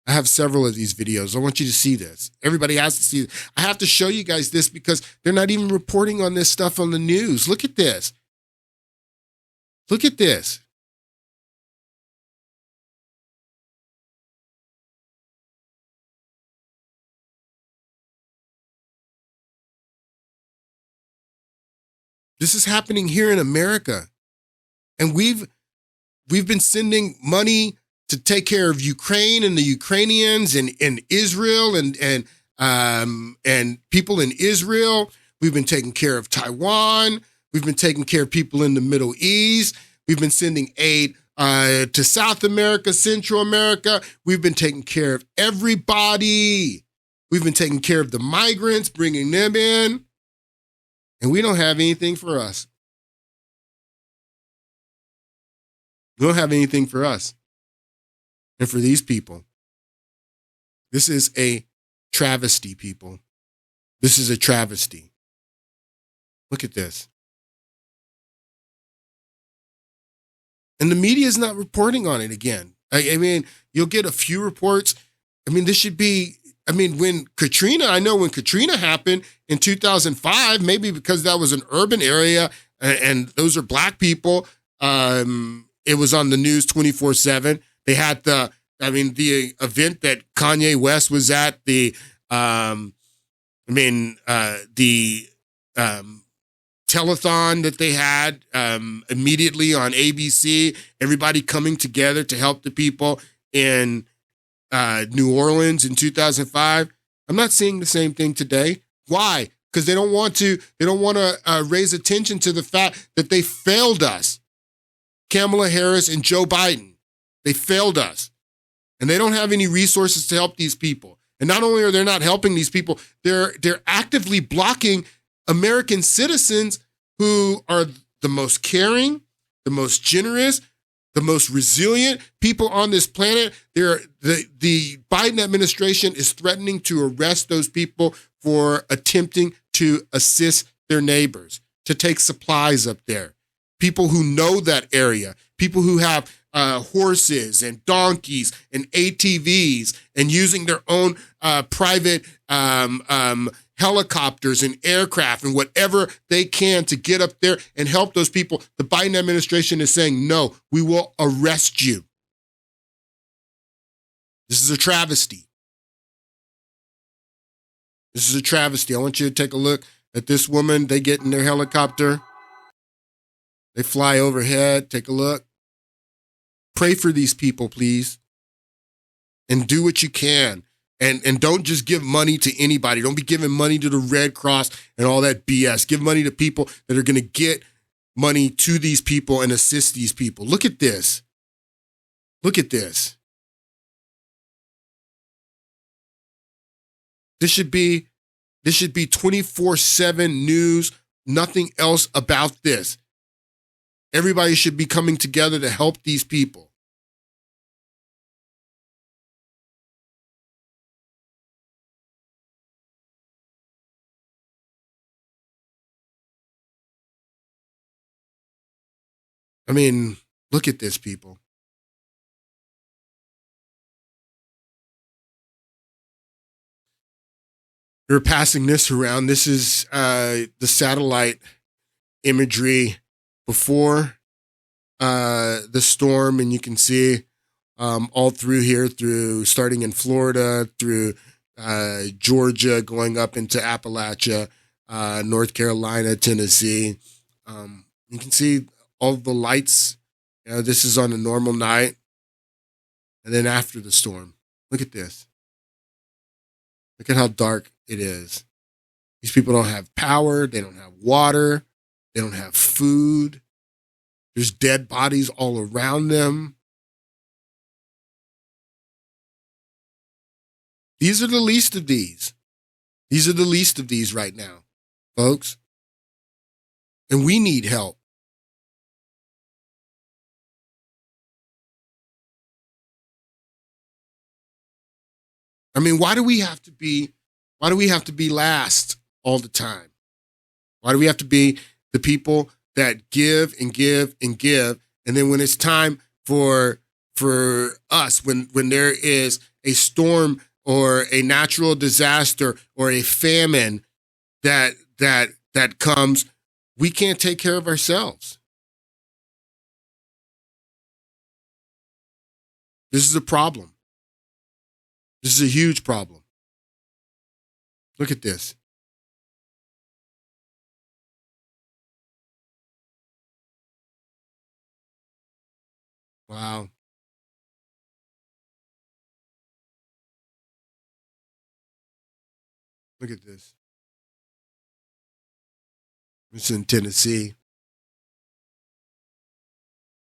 I have several of these videos. I want you to see this. Everybody has to see it. I have to show you guys this because they're not even reporting on this stuff on the news. Look at this. Look at this. This is happening here in America. And we've been sending money to take care of Ukraine and the Ukrainians and Israel and people in Israel. We've been taking care of Taiwan. We've been taking care of people in the Middle East. We've been sending aid to South America, Central America. We've been taking care of everybody. We've been taking care of the migrants, bringing them in. And we don't have anything for us. We don't have anything for us. And for these people. This is a travesty, people. This is a travesty. Look at this. And the media is not reporting on it again. I mean, you'll get a few reports. I mean, this should be, when Katrina happened in 2005, maybe because that was an urban area and those are Black people, it was on the news 24/7. They had the event that Kanye West was at, the telethon that they had immediately on ABC, everybody coming together to help the people in New Orleans in 2005. I'm not seeing the same thing today. Why? Because they don't want to raise attention to the fact that they failed us. Kamala Harris and Joe Biden, they failed us. And they don't have any resources to help these people. And not only are they not helping these people, they're actively blocking American citizens who are the most caring, the most generous, the most resilient people on this planet. The Biden administration is threatening to arrest those people for attempting to assist their neighbors, to take supplies up there. People who know that area, people who have horses and donkeys and ATVs and using their own private helicopters and aircraft and whatever they can to get up there and help those people. The Biden administration is saying, no, we will arrest you. This is a travesty. This is a travesty. I want you to take a look at this woman. They get in their helicopter. They fly overhead. Take a look. Pray for these people, please. And do what you can. And don't just give money to anybody. Don't be giving money to the Red Cross and all that BS. Give money to people that are going to get money to these people and assist these people. Look at this. Look at this. This should be 24/7 news, nothing else about this. Everybody should be coming together to help these people. I mean, look at this, people. They're passing this around. This is the satellite imagery before the storm, and you can see all through here, through starting in Florida, through Georgia, going up into Appalachia, North Carolina, Tennessee. You can see all the lights. This is on a normal night, and then after the storm. Look at this. Look at how dark it is. These people don't have power. They don't have water. They don't have food. There's dead bodies all around them. These are the least of these. These are the least of these right now, folks. And we need help. I mean, why do we have to be last all the time? Why do we have to be the people that give and give and give? And then when it's time for us, when there is a storm or a natural disaster or a famine that comes, we can't take care of ourselves. This is a problem. This is a huge problem. Look at this. Wow. Look at this. It's in Tennessee.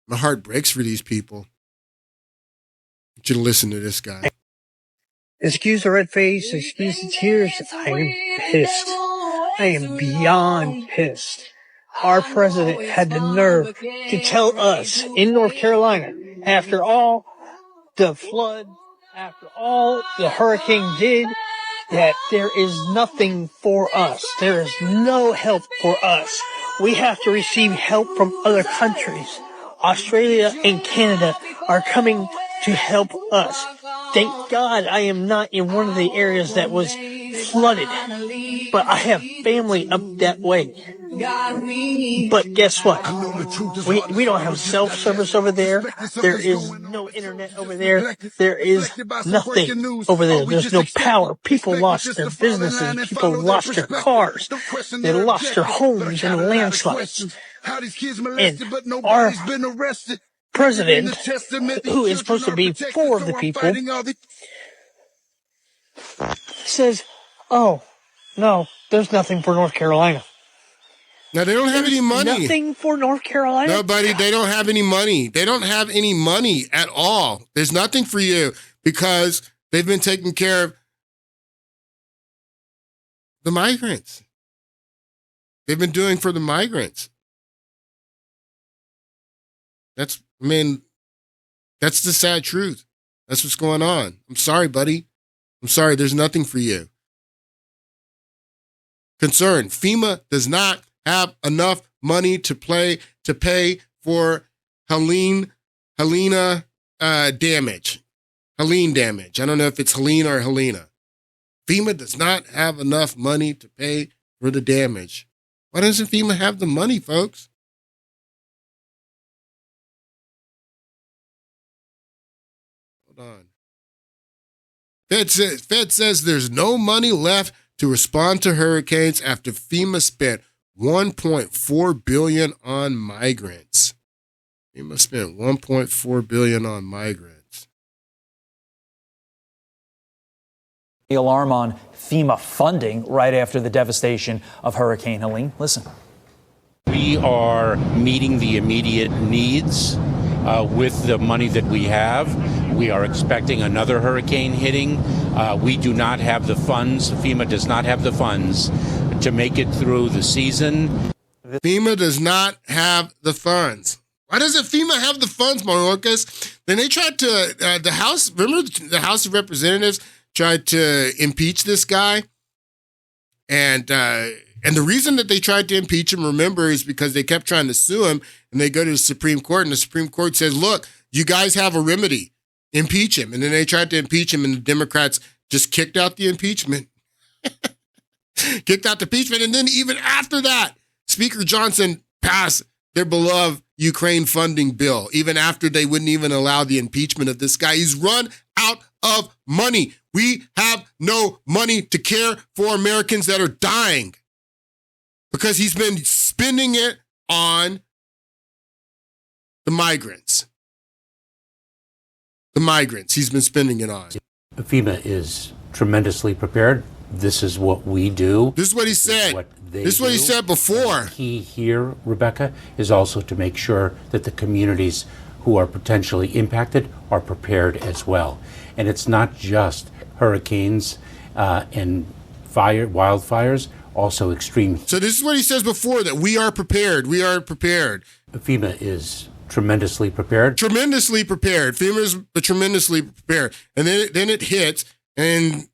My heart breaks for these people. I want you to listen to this guy. Excuse the red face, excuse the tears. I am pissed. I am beyond pissed. Our president had the nerve to tell us in North Carolina, after all the flood, after all the hurricane did, that there is nothing for us. There is no help for us. We have to receive help from other countries. Australia and Canada are coming to help us. Thank God I am not in one of the areas that was flooded, but I have family up that way. But guess what? We don't have self-service over there. There is no internet over there. There is nothing over there. There's no power. People lost their businesses. People lost their cars. They lost their homes in landslides. And our president, who is supposed to be for the people, says, oh, no, there's nothing for North Carolina. Now, they don't have any money. Nothing for North Carolina? No, buddy, they don't have any money. They don't have any money at all. There's nothing for you because they've been taking care of the migrants. They've been doing for the migrants. That's the sad truth. That's what's going on. I'm sorry, buddy. I'm sorry. There's nothing for you. Concern. FEMA does not have enough money to pay for Helene damage. Helene damage. I don't know if it's Helene or Helena. FEMA does not have enough money to pay for the damage. Why doesn't FEMA have the money, folks? Hold on. Fed says there's no money left to respond to hurricanes after FEMA spent $1.4 billion on migrants. FEMA spent $1.4 billion on migrants. The alarm on FEMA funding right after the devastation of Hurricane Helene. Listen. We are meeting the immediate needs with the money that we have. We are expecting another hurricane hitting. We do not have the funds. FEMA does not have the funds to make it through the season. FEMA does not have the funds. Why doesn't FEMA have the funds, Mayorkas? Then they tried to, the House, remember the House of Representatives tried to impeach this guy? And the reason that they tried to impeach him, remember, is because they kept trying to sue him, and they go to the Supreme Court, and the Supreme Court says, look, you guys have a remedy. Impeach him. And then they tried to impeach him, and the Democrats just kicked out the impeachment. Kicked out the impeachment. And then even after that, Speaker Johnson passed their beloved Ukraine funding bill, even after they wouldn't even allow the impeachment of this guy. He's run out of money. We have no money to care for Americans that are dying because he's been spending it on the migrants. The migrants he's been spending it on. FEMA is tremendously prepared. This is what we do. This is what he said. This is what he said before. The key here, Rebecca, is also to make sure that the communities who are potentially impacted are prepared as well. And it's not just hurricanes and wildfires, also extreme. So this is what he says before, that we are prepared. We are prepared. FEMA is tremendously prepared. Tremendously prepared. FEMA is tremendously prepared. And then it hits, and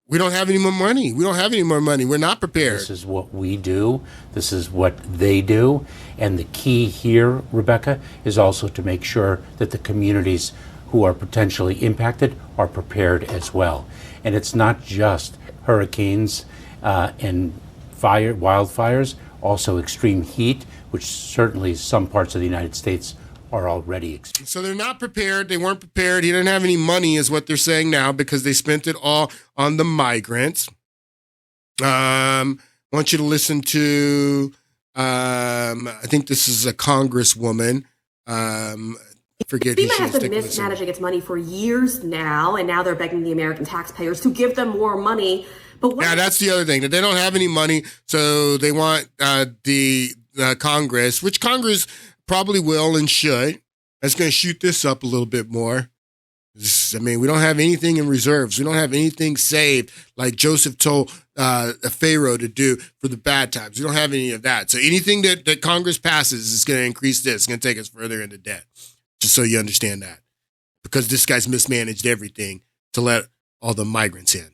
we don't have any more money. We don't have any more money. We're not prepared. This is what we do. This is what they do. And the key here, Rebecca, is also to make sure that the communities who are potentially impacted are prepared as well. And it's not just hurricanes and wildfires, also extreme heat, which certainly some parts of the United States are already experiencing. So they're not prepared. They weren't prepared. He didn't have any money is what they're saying now because they spent it all on the migrants. I want you to listen to, I think this is a congresswoman. Forget FEMA has been mismanaging its money for years now, and now they're begging the American taxpayers to give them more money. But yeah, that's the other thing, that they don't have any money, so they want the Congress, which Congress probably will and should. That's going to shoot this up a little bit more. I mean, we don't have anything in reserves. We don't have anything saved like Joseph told Pharaoh to do for the bad times. We don't have any of that. So anything that Congress passes is going to increase this. It's going to take us further into debt. Just so you understand that. Because this guy's mismanaged everything to let all the migrants in.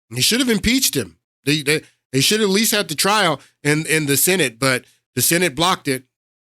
And he should have impeached him. They should at least had the trial in the Senate, but the Senate blocked it,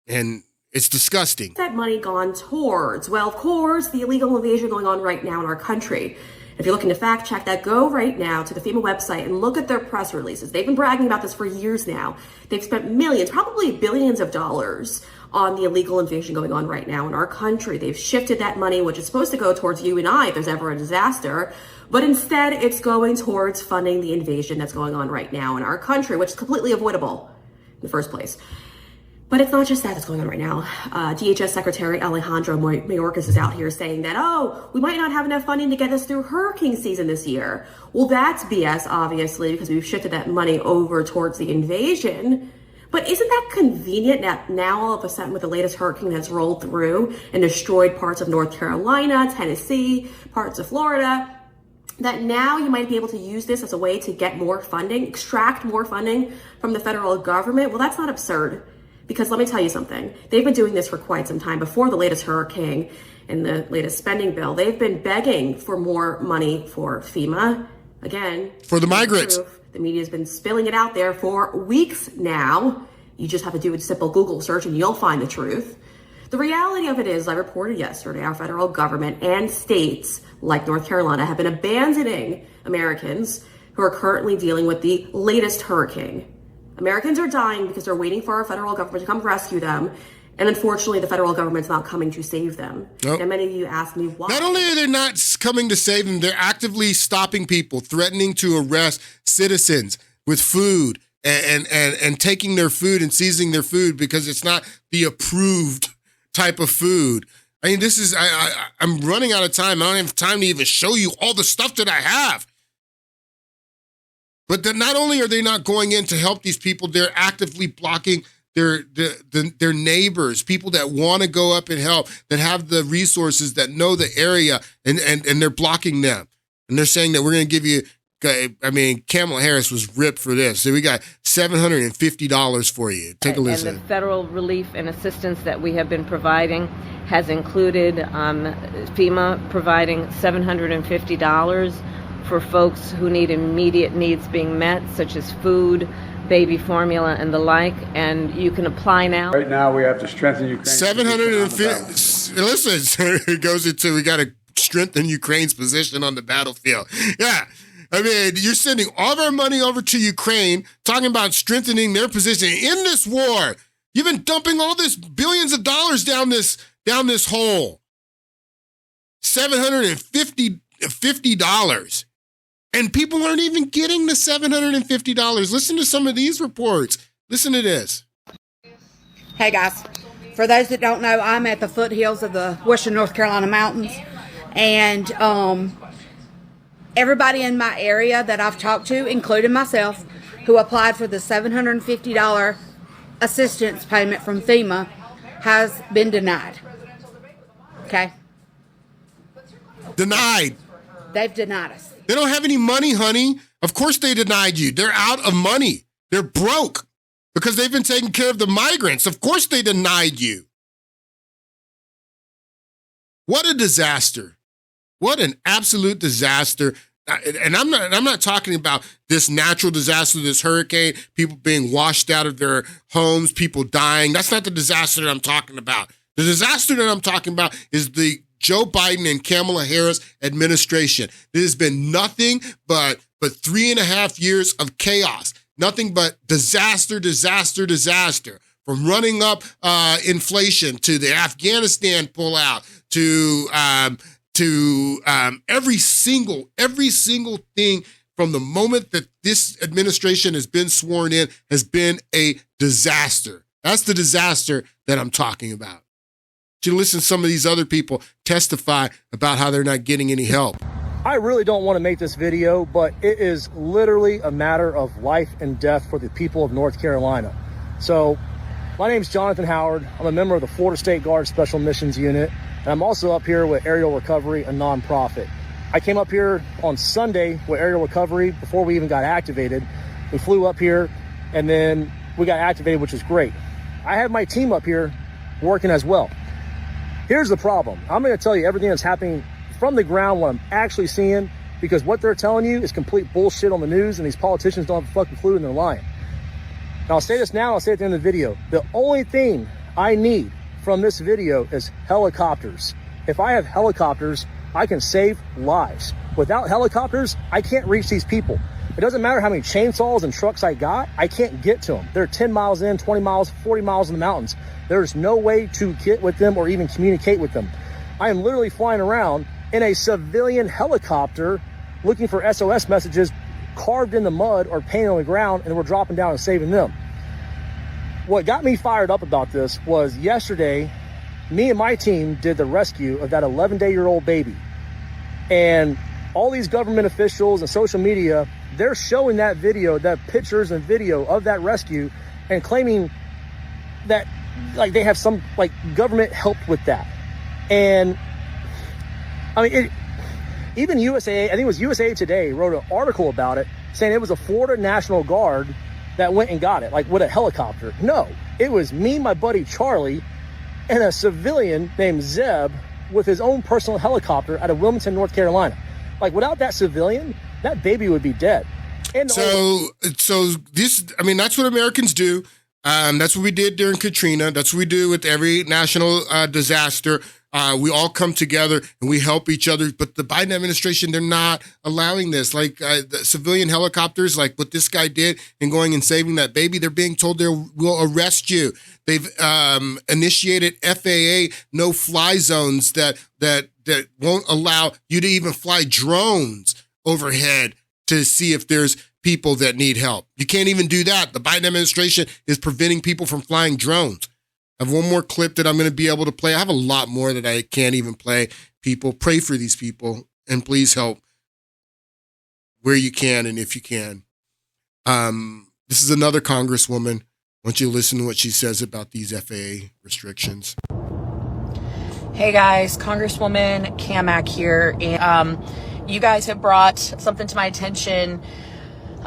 and it's disgusting. That money gone towards? Well, of course, the illegal invasion going on right now in our country. If you're looking to fact check that, go right now to the FEMA website and look at their press releases. They've been bragging about this for years now. They've spent millions, probably billions of dollars on the illegal invasion going on right now in our country. They've shifted that money, which is supposed to go towards you and I if there's ever a disaster, but instead it's going towards funding the invasion that's going on right now in our country, which is completely avoidable in the first place. But it's not just that that's going on right now. DHS Secretary Alejandro Mayorkas is out here saying that, oh, we might not have enough funding to get us through hurricane season this year. Well, that's BS, obviously, because we've shifted that money over towards the invasion. But isn't that convenient that now all of a sudden with the latest hurricane that's rolled through and destroyed parts of North Carolina, Tennessee, parts of Florida, that now you might be able to use this as a way to get more funding, extract more funding from the federal government? Well, that's not absurd. Because let me tell you something, they've been doing this for quite some time. Before the latest hurricane and the latest spending bill, they've been begging for more money for FEMA. Again, for the migrants. The media has been spilling it out there for weeks now. You just have to do a simple Google search and you'll find the truth. The reality of it is, I reported yesterday, our federal government and states like North Carolina have been abandoning Americans who are currently dealing with the latest hurricane. Americans are dying because they're waiting for our federal government to come rescue them. And unfortunately, the federal government's not coming to save them. Nope. And many of you ask me why. Not only are they not coming to save them, they're actively stopping people, threatening to arrest citizens with food and taking their food and seizing their food because it's not the approved type of food. I mean, this is, I'm running out of time. I don't have time to even show you all the stuff that I have. But then not only are they not going in to help these people, they're actively blocking their neighbors, people that want to go up and help, that have the resources, that know the area, and they're blocking them. And they're saying that we're going to give you, I mean, Kamala Harris was ripped for this. So we got $750 for you. Take a listen. And the federal relief and assistance that we have been providing has included FEMA providing $750 for folks who need immediate needs being met, such as food, baby formula, and the like. And you can apply now. Right now, we have to strengthen Ukraine. 750. Listen, it goes into, we got to strengthen Ukraine's position on the battlefield. Yeah. I mean, you're sending all of our money over to Ukraine, talking about strengthening their position in this war. You've been dumping all this billions of dollars down this hole. $750. And people aren't even getting the $750. Listen to some of these reports. Listen to this. Hey, guys. For those that don't know, I'm at the foothills of the Western North Carolina mountains. And everybody in my area that I've talked to, including myself, who applied for the $750 assistance payment from FEMA, has been denied. Okay? Denied. They've denied us. They don't have any money, honey. Of course they denied you. They're out of money. They're broke because they've been taking care of the migrants. Of course they denied you. What a disaster. What an absolute disaster. And I'm not talking about this natural disaster, this hurricane, people being washed out of their homes, people dying. That's not the disaster that I'm talking about. The disaster that I'm talking about is the Joe Biden and Kamala Harris administration. There has been nothing but 3.5 years of chaos. Nothing but disaster. From running up inflation to the Afghanistan pullout to every single thing from the moment that this administration has been sworn in has been a disaster. That's the disaster that I'm talking about. You listen to some of these other people testify about how they're not getting any help. I really don't want to make this video, but it is literally a matter of life and death for the people of North Carolina. So my name's Jonathan Howard. I'm a member of the Florida State Guard Special Missions Unit, and I'm also up here with Aerial Recovery, a nonprofit. I came up here on Sunday with Aerial Recovery before we even got activated. We flew up here, and then we got activated, which is great. I have my team up here working as well. Here's the problem. I'm going to tell you everything that's happening from the ground, what I'm actually seeing, because what they're telling you is complete bullshit on the news, and these politicians don't have a fucking clue, and they're lying. And I'll say this now, I'll say it at the end of the video. The only thing I need from this video is helicopters. If I have helicopters, I can save lives. Without helicopters, I can't reach these people. It doesn't matter how many chainsaws and trucks I got, I can't get to them. They're 10 miles in, 20 miles, 40 miles in the mountains. There's no way to get with them or even communicate with them. I am literally flying around in a civilian helicopter looking for SOS messages carved in the mud or painted on the ground, and we're dropping down and saving them. What got me fired up about this was yesterday, me and my team did the rescue of that 11-day-old baby. And all these government officials and social media, they're showing that video, that pictures and video of that rescue, and claiming that like they have some like government help with that. And I mean, even USA, I think it was USA Today, wrote an article about it saying it was a Florida National Guard that went and got it, like with a helicopter. No, it was me, my buddy Charlie, and a civilian named Zeb with his own personal helicopter out of Wilmington, North Carolina. Like without that civilian, that baby would be dead. And so this, I mean, that's what Americans do. That's what we did during Katrina. That's what we do with every national disaster. We all come together and we help each other. But the Biden administration, they're not allowing this. Like the civilian helicopters, like what this guy did and going and saving that baby, they're being told they will arrest you. They've initiated FAA no-fly zones that won't allow you to even fly drones overhead to see if there's people that need help. You can't even do that. The Biden administration is preventing people from flying drones. I have one more clip that I'm going to be able to play. I have a lot more that I can't even play. People, pray for these people, and please help where you can and if you can. This is another Congresswoman. I want you to listen to what she says about these FAA restrictions. Hey guys, Congresswoman Kamak here. And, you guys have brought something to my attention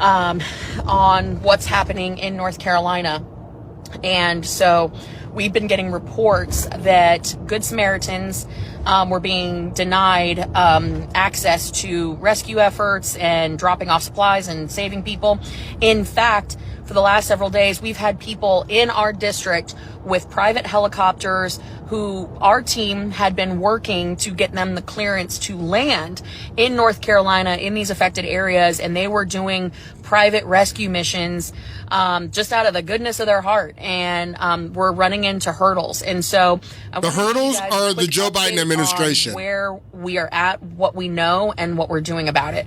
on what's happening in North Carolina. And so we've been getting reports that Good Samaritans were being denied access to rescue efforts and dropping off supplies and saving people. In fact, for the last several days, we've had people in our district with private helicopters who our team had been working to get them the clearance to land in North Carolina in these affected areas, and they were doing private rescue missions just out of the goodness of their heart, and we're running into hurdles. And so the hurdles are the Joe Biden administration, where we are at, what we know, and what we're doing about it.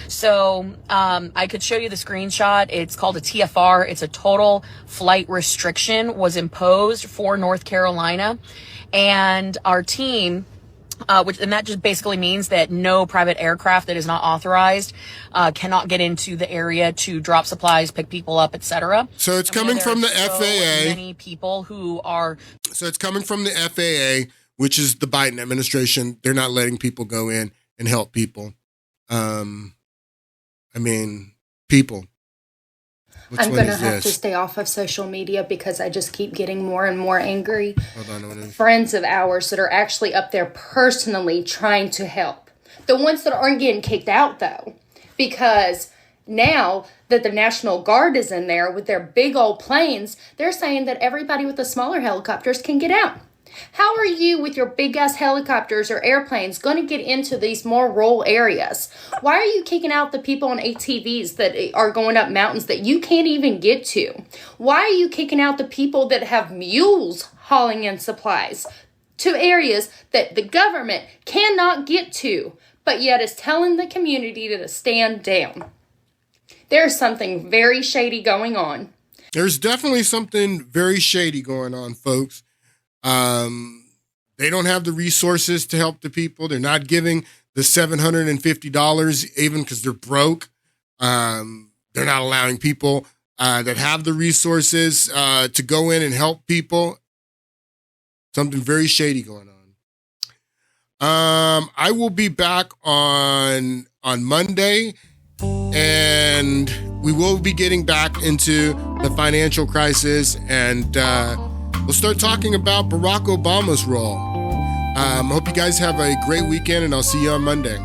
So I could show you the screenshot. It's called a TFR. It's a total flight restriction was imposed for North Carolina, and our team, and that just basically means that no private aircraft that is not authorized cannot get into the area to drop supplies, pick people up, etc. So it's coming from the FAA. Many people who are. So it's coming from the FAA, which is the Biden administration. They're not letting people go in and help people. I mean, people. I'm going to have to stay off of social media because I just keep getting more and more angry. Hold on. Friends of ours that are actually up there personally trying to help. The ones that aren't getting kicked out, though, because now that the National Guard is in there with their big old planes, they're saying that everybody with the smaller helicopters can get out. How are you with your big-ass helicopters or airplanes going to get into these more rural areas? Why are you kicking out the people on ATVs that are going up mountains that you can't even get to? Why are you kicking out the people that have mules hauling in supplies to areas that the government cannot get to, but yet is telling the community to stand down? There's something very shady going on. There's definitely something very shady going on, folks. They don't have the resources to help the people. They're not giving the $750 even because they're broke. They're not allowing people that have the resources to go in and help people. Something very shady going on. I will be back on Monday, and we will be getting back into the financial crisis, and we'll start talking about Barack Obama's role. I hope you guys have a great weekend, and I'll see you on Monday.